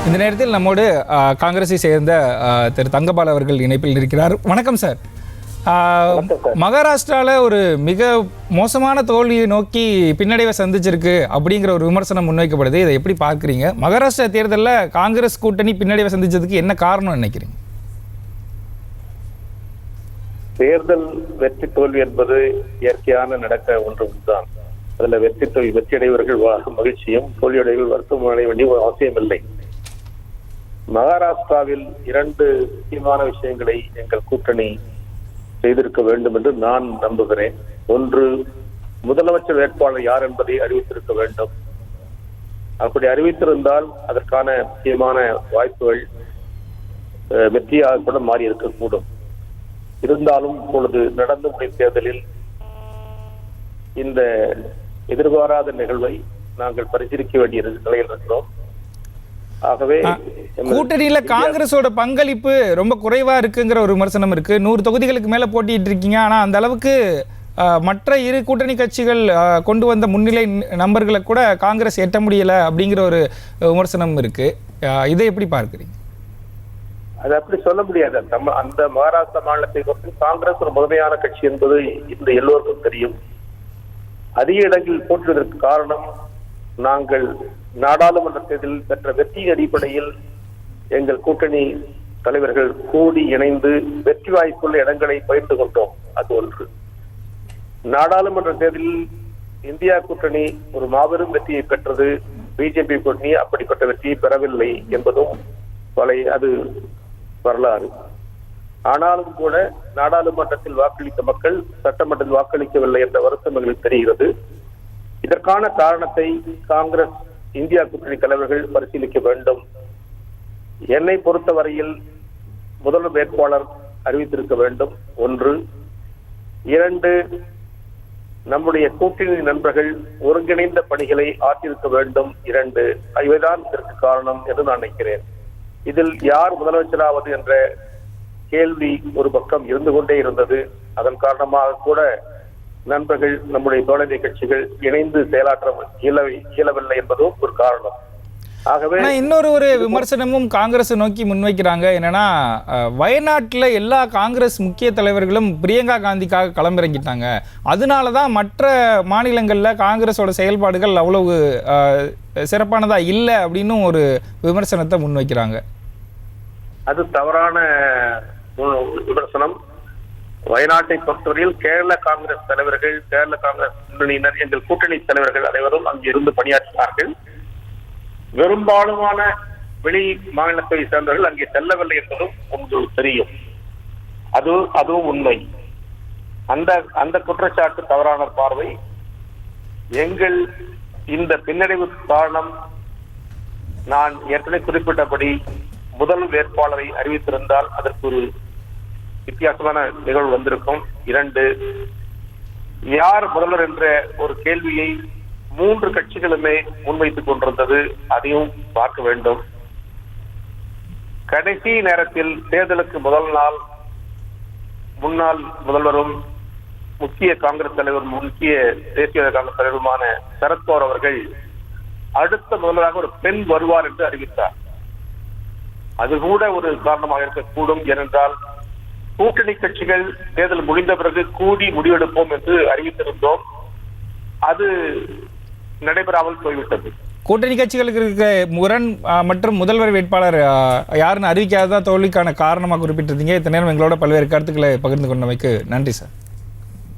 இந்த நேரத்தில் நம்மோடு காங்கிரஸை சேர்ந்த திரு தங்கபால் அவர்கள் இணைப்பில் இருக்கிறார். வணக்கம் சார். மகாராஷ்டிராவில் ஒரு மிக மோசமான தோல்வியை நோக்கி பின்னடைவை சந்திச்சிருக்கு அப்படிங்கிற ஒரு விமர்சனம் முன்வைக்கப்படுது. இதை எப்படி பார்க்குறீங்க? மகாராஷ்டிரா தேர்தலில் காங்கிரஸ் கூட்டணி பின்னடைவை சந்திச்சதுக்கு என்ன காரணம் நினைக்கிறீங்க? தேர்தல் வெற்றி தோல்வி என்பது இயற்கையான நடக்க ஒன்று தான். அதுல வெற்றி அடைவர்கள் மகிழ்ச்சியும், தோல்வியடைவர்கள் வருத்தம் அடைய வேண்டிய ஒரு அவசியம் இல்லை. மகாராஷ்டிராவில் 2 முக்கியமான விஷயங்களை எங்கள் கூட்டணி செய்திருக்க வேண்டும் என்று நான் நம்புகிறேன். ஒன்று, முதலமைச்சர் வேட்பாளர் யார் என்பதை அறிவித்திருக்க வேண்டும். அப்படி அறிவித்திருந்தால் அதற்கான முக்கியமான வாய்ப்புகள் வெற்றியாக கூட மாறி இருக்கக்கூடும். இருந்தாலும் இப்பொழுது நடந்து முடிந்த தேர்தலில் இந்த எதிர்பாராத நிகழ்வை நாங்கள் பரிசீலிக்க வேண்டிய நிலையில் இருக்கிறோம். ஆகவே கூட்டணியில காங்கிரஸோட பங்களிப்பு ரொம்ப குறைவா இருக்குங்கிற ஒரு விமர்சனம் இருக்கு. 100 தொகுதிகளுக்கு மேல போட்டிட்டு இருக்கீங்க. ஆனா அந்த அளவுக்கு மற்ற இரு கூட்டணி கட்சிகள் கொண்டு வந்த முன்னிலை நம்பர்களை கூட காங்கிரஸ் எட்ட முடியல அப்படிங்கிற ஒரு விமர்சனம் இருக்கு. இதை எப்படி பார்க்கிறீங்க? அது அப்படி சொல்ல முடியாது. அந்த மகாராஷ்டிரா மாநிலத்தை பொறுத்து காங்கிரஸ் ஒரு முதன்மையான கட்சி என்பது இந்த எல்லோருக்கும் தெரியும். அதிக இடங்களில் போற்றுவதற்கு காரணம், நாங்கள் நாடாளுமன்ற தேர்தலில் பெற்ற வெற்றியின் அடிப்படையில் எங்கள் கூட்டணி தலைவர்கள் கூடி இணைந்து வெற்றி வாய்ப்புள்ள இடங்களை பகிர்ந்து கொண்டோம். அது ஒன்று. நாடாளுமன்ற தேர்தலில் இந்தியா கூட்டணி ஒரு மாபெரும் வெற்றியை பெற்றது. பிஜேபி கூட்டணி அப்படிப்பட்ட வெற்றியை பெறவில்லை என்பதும் அது வரலாறு. ஆனாலும் கூட நாடாளுமன்றத்தில் வாக்களித்த மக்கள் சட்டமன்றத்தில் வாக்களிக்கவில்லை என்ற வருத்தம் எங்களுக்கு தெரிகிறது. இதற்கான காரணத்தை காங்கிரஸ் இந்தியா கூட்டணி தலைவர்கள் பரிசீலிக்க வேண்டும். என்னை பொறுத்தவரையில் முதல்வர் வேட்பாளர் அறிவித்திருக்க வேண்டும். 1. 2, நம்முடைய கூட்டணி நண்பர்கள் ஒருங்கிணைந்த பணிகளை ஆற்றியிருக்க வேண்டும். 2, இவைதான் இதற்கு காரணம் என்று நான் நினைக்கிறேன். இதில் யார் முதலமைச்சராவது என்ற கேள்வி ஒரு பக்கம் இருந்து கொண்டே இருந்தது. அதன் காரணமாக கூட நண்பர்கள், நம்முடைய தோழமை கட்சிகள் இணைந்து செயலாற்ற இயலவில்லை என்பதும் ஒரு காரணம். ஆகவே இன்னொரு விமர்சனமும் காங்கிரஸ் நோக்கி முன்வைக்கிறாங்க. என்னன்னா, வயநாட்டில் எல்லா காங்கிரஸ் முக்கிய தலைவர்களும் பிரியங்கா காந்திக்காக களமிறங்கிட்டாங்க. அதனாலதான் மற்ற மாநிலங்களில் காங்கிரஸோட செயல்பாடுகள் அவ்வளவு சிறப்பானதா இல்லை அப்படின்னு ஒரு விமர்சனத்தை முன்வைக்கிறாங்க. அது தவறான விமர்சனம். வயநாட்டை பொறுத்தவரையில் கேரள காங்கிரஸ் தலைவர்கள், கேரள காங்கிரஸ் முன்னணியினர், எங்கள் கூட்டணி தலைவர்கள் அனைவரும் அங்கு இருந்து பணியாற்றினார்கள். பெரும்பாலுமான வெளி மாநிலத்தை சேர்ந்தவர்கள் அங்கே செல்லவில்லை என்பதும் உங்களுக்கு தெரியும். அதுவும் உண்மை. அந்த குற்றச்சாட்டு தவறான பார்வை. எங்கள் இந்த பின்னடைவுக்கு காரணம், நான் ஏற்கனவே குறிப்பிட்டபடி முதல் வேட்பாளரை அறிவித்திருந்தால் அதற்கு ஒரு வித்தியாசமான நிகழ்வு வந்திருக்கும். 2, யார் முதல்வர் என்ற ஒரு கேள்வியை 3 கட்சிகளுமே முன்வைத்துக் கொண்டிருந்தது. அதையும் பார்க்க வேண்டும். கடைசி நேரத்தில் தேர்தலுக்கு முதல் நாள் முன்னாள் முதல்வரும் முக்கிய காங்கிரஸ் தலைவரும் முக்கிய தேசிய காங்கிரஸ் தலைவருமான சரத்பவார் அவர்கள் அடுத்த முதல்வராக ஒரு பெண் வருவார் என்று அறிவித்தார். அது கூட ஒரு காரணமாக இருக்கக்கூடும். ஏனென்றால் கூட்டணி கட்சிகள் தேர்தல் முடிந்த பிறகு கூடி முடிவெடுப்போம் என்று அறிவித்திருந்தோம். அது நடைபெறாமல் போய்விட்டது. கூட்டணி கட்சிகளுக்கு இருக்க முரண் மற்றும் முதல்வர் வேட்பாளர் யாருன்னு அறிவிக்காததான் தோல்விக்கான காரணமாக குறிப்பிட்டிருந்தீங்க. இத்தனை நேரம் எங்களோட பல்வேறு கருத்துக்களை பகிர்ந்து கொண்டமைக்கு நன்றி சார்.